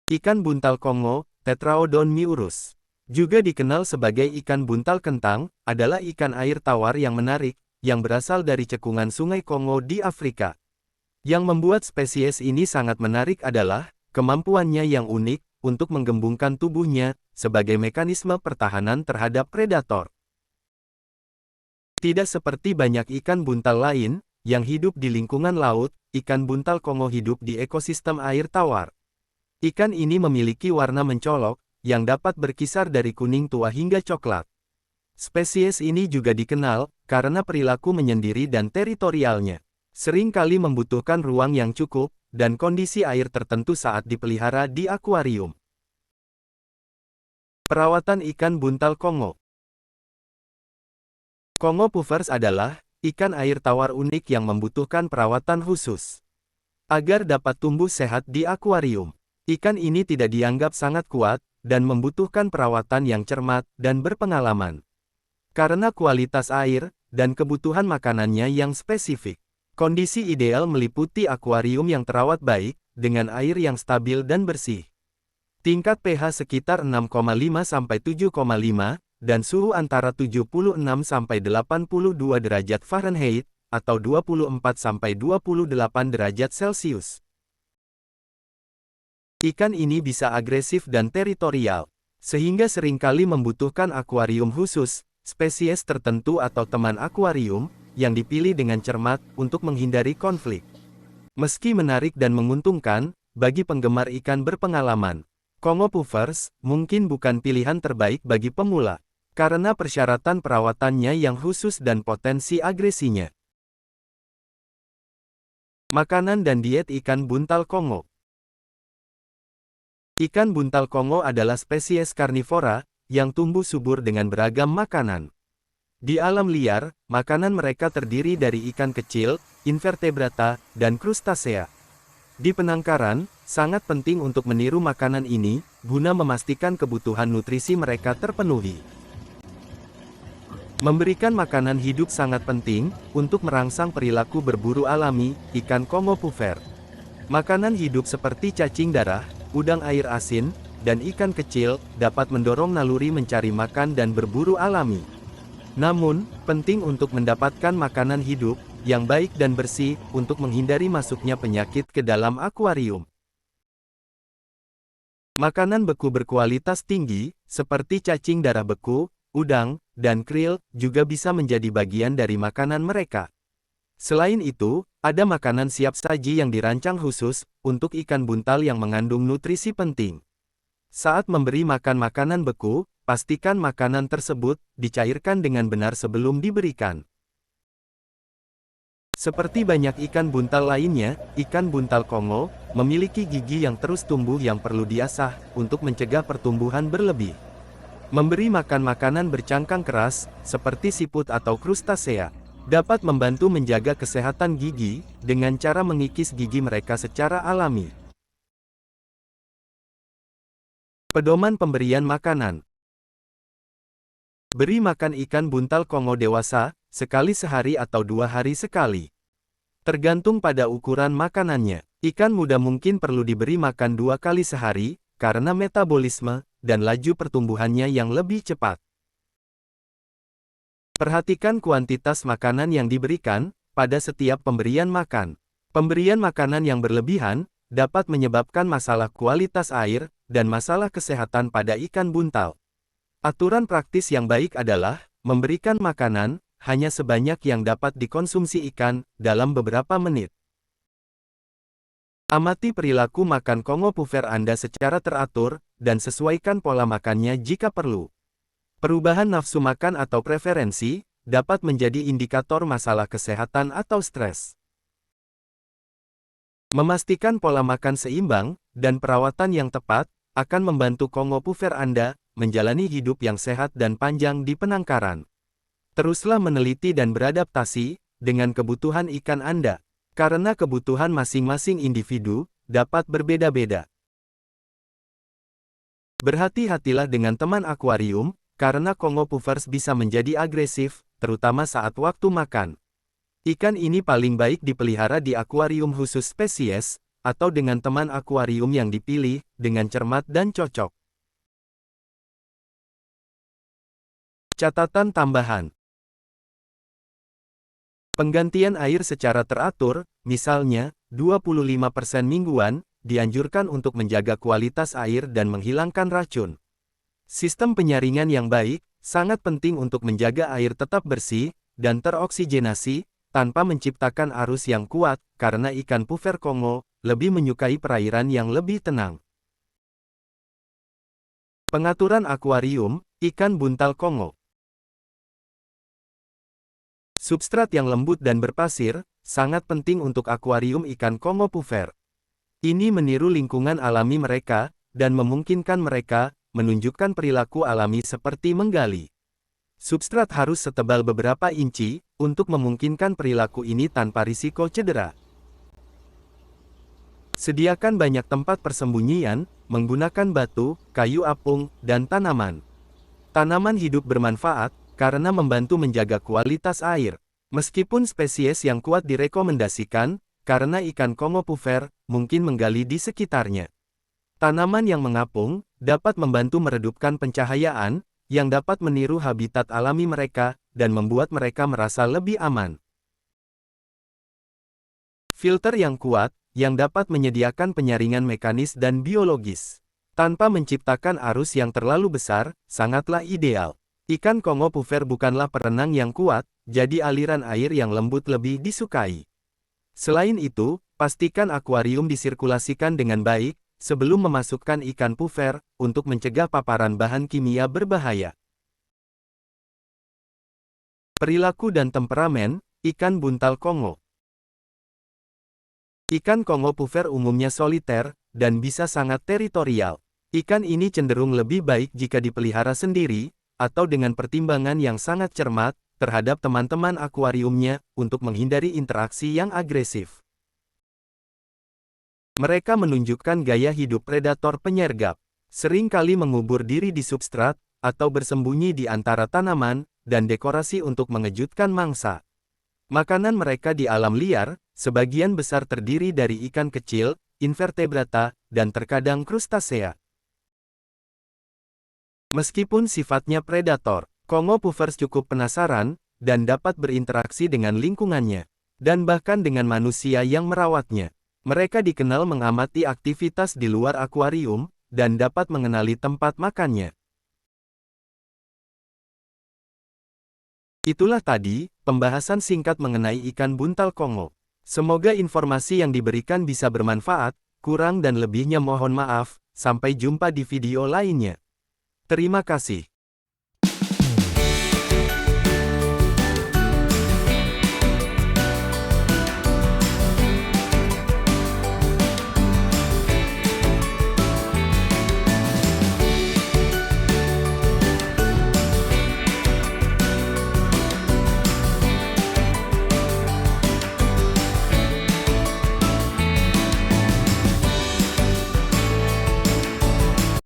Ikan buntal Kongo, Tetraodon miurus, juga dikenal sebagai ikan buntal kentang, adalah ikan air tawar yang menarik, yang berasal dari cekungan Sungai Kongo di Afrika. Yang membuat spesies ini sangat menarik adalah kemampuannya yang unik untuk menggembungkan tubuhnya sebagai mekanisme pertahanan terhadap predator. Tidak seperti banyak ikan buntal lain yang hidup di lingkungan laut, ikan buntal Kongo hidup di ekosistem air tawar. Ikan ini memiliki warna mencolok, yang dapat berkisar dari kuning tua hingga coklat. Spesies ini juga dikenal, karena perilaku menyendiri dan teritorialnya. Sering kali membutuhkan ruang yang cukup, dan kondisi air tertentu saat dipelihara di akuarium. Perawatan ikan buntal Kongo. Kongo puffers adalah ikan air tawar unik yang membutuhkan perawatan khusus agar dapat tumbuh sehat di akuarium. Ikan ini tidak dianggap sangat kuat, dan membutuhkan perawatan yang cermat dan berpengalaman. Karena kualitas air, dan kebutuhan makanannya yang spesifik. Kondisi ideal meliputi akuarium yang terawat baik, dengan air yang stabil dan bersih. Tingkat pH sekitar 6,5–7,5, dan suhu antara 76–82 derajat Fahrenheit, atau 24–28 derajat Celcius. Ikan ini bisa agresif dan teritorial, sehingga seringkali membutuhkan akuarium khusus, spesies tertentu atau teman akuarium, yang dipilih dengan cermat untuk menghindari konflik. Meski menarik dan menguntungkan, bagi penggemar ikan berpengalaman, Kongo puffers mungkin bukan pilihan terbaik bagi pemula, karena persyaratan perawatannya yang khusus dan potensi agresinya. Makanan dan diet ikan buntal Kongo. Ikan buntal Kongo adalah spesies karnivora, yang tumbuh subur dengan beragam makanan. Di alam liar, makanan mereka terdiri dari ikan kecil, invertebrata, dan krustasea. Di penangkaran, sangat penting untuk meniru makanan ini, guna memastikan kebutuhan nutrisi mereka terpenuhi. Memberikan makanan hidup sangat penting, untuk merangsang perilaku berburu alami, ikan Kongo puffer. Makanan hidup seperti cacing darah, udang air asin, dan ikan kecil, dapat mendorong naluri mencari makan dan berburu alami. Namun, penting untuk mendapatkan makanan hidup, yang baik dan bersih, untuk menghindari masuknya penyakit ke dalam akuarium. Makanan beku berkualitas tinggi, seperti cacing darah beku, udang, dan krill, juga bisa menjadi bagian dari makanan mereka. Selain itu, ada makanan siap saji yang dirancang khusus, untuk ikan buntal yang mengandung nutrisi penting. Saat memberi makan makanan beku, pastikan makanan tersebut dicairkan dengan benar sebelum diberikan. Seperti banyak ikan buntal lainnya, ikan buntal Kongo memiliki gigi yang terus tumbuh yang perlu diasah, untuk mencegah pertumbuhan berlebih. Memberi makan makanan bercangkang keras, seperti siput atau krustasea, dapat membantu menjaga kesehatan gigi, dengan cara mengikis gigi mereka secara alami. Pedoman pemberian makanan. Beri makan ikan buntal Kongo dewasa, sekali sehari atau 2 hari sekali. Tergantung pada ukuran makanannya. Ikan muda mungkin perlu diberi makan 2 kali sehari, karena metabolisme, dan laju pertumbuhannya yang lebih cepat. Perhatikan kuantitas makanan yang diberikan, pada setiap pemberian makan. Pemberian makanan yang berlebihan, dapat menyebabkan masalah kualitas air, dan masalah kesehatan pada ikan buntal. Aturan praktis yang baik adalah, memberikan makanan, hanya sebanyak yang dapat dikonsumsi ikan, dalam beberapa menit. Amati perilaku makan Kongo puffer Anda secara teratur, dan sesuaikan pola makannya jika perlu. Perubahan nafsu makan atau preferensi, dapat menjadi indikator masalah kesehatan atau stres. Memastikan pola makan seimbang, dan perawatan yang tepat, akan membantu Kongo puffer Anda, menjalani hidup yang sehat dan panjang di penangkaran. Teruslah meneliti dan beradaptasi, dengan kebutuhan ikan Anda, karena kebutuhan masing-masing individu, dapat berbeda-beda. Berhati-hatilah dengan teman akuarium, karena Kongo puffers bisa menjadi agresif, terutama saat waktu makan. Ikan ini paling baik dipelihara di akuarium khusus spesies, atau dengan teman akuarium yang dipilih, dengan cermat dan cocok. Catatan tambahan. Penggantian air secara teratur, misalnya, 25% mingguan, dianjurkan untuk menjaga kualitas air dan menghilangkan racun. Sistem penyaringan yang baik, sangat penting untuk menjaga air tetap bersih, dan teroksigenasi, tanpa menciptakan arus yang kuat, karena ikan puffer Kongo lebih menyukai perairan yang lebih tenang. Pengaturan akuarium, ikan buntal Kongo. Substrat yang lembut dan berpasir, sangat penting untuk akuarium ikan Kongo puffer. Ini meniru lingkungan alami mereka, dan memungkinkan mereka menunjukkan perilaku alami seperti menggali. Substrat harus setebal beberapa inci, untuk memungkinkan perilaku ini tanpa risiko cedera. Sediakan banyak tempat persembunyian, menggunakan batu, kayu apung, dan tanaman. Tanaman hidup bermanfaat, karena membantu menjaga kualitas air. Meskipun spesies yang kuat direkomendasikan, karena ikan Kongo puffer mungkin menggali di sekitarnya. Tanaman yang mengapung dapat membantu meredupkan pencahayaan, yang dapat meniru habitat alami mereka, dan membuat mereka merasa lebih aman. Filter yang kuat, yang dapat menyediakan penyaringan mekanis dan biologis. Tanpa menciptakan arus yang terlalu besar, sangatlah ideal. Ikan Kongo puffer bukanlah perenang yang kuat, jadi aliran air yang lembut lebih disukai. Selain itu, pastikan akuarium disirkulasikan dengan baik, sebelum memasukkan ikan puffer, untuk mencegah paparan bahan kimia berbahaya. Perilaku dan temperamen, ikan buntal Kongo. Ikan Kongo puffer umumnya soliter, dan bisa sangat teritorial. Ikan ini cenderung lebih baik jika dipelihara sendiri, atau dengan pertimbangan yang sangat cermat, terhadap teman-teman akuariumnya, untuk menghindari interaksi yang agresif. Mereka menunjukkan gaya hidup predator penyergap, sering kali mengubur diri di substrat, atau bersembunyi di antara tanaman, dan dekorasi untuk mengejutkan mangsa. Makanan mereka di alam liar, sebagian besar terdiri dari ikan kecil, invertebrata, dan terkadang krustasea. Meskipun sifatnya predator, Kongo puffers cukup penasaran, dan dapat berinteraksi dengan lingkungannya, dan bahkan dengan manusia yang merawatnya. Mereka dikenal mengamati aktivitas di luar akuarium, dan dapat mengenali tempat makannya. Itulah tadi, pembahasan singkat mengenai ikan buntal Kongo. Semoga informasi yang diberikan bisa bermanfaat, kurang dan lebihnya mohon maaf, sampai jumpa di video lainnya. Terima kasih.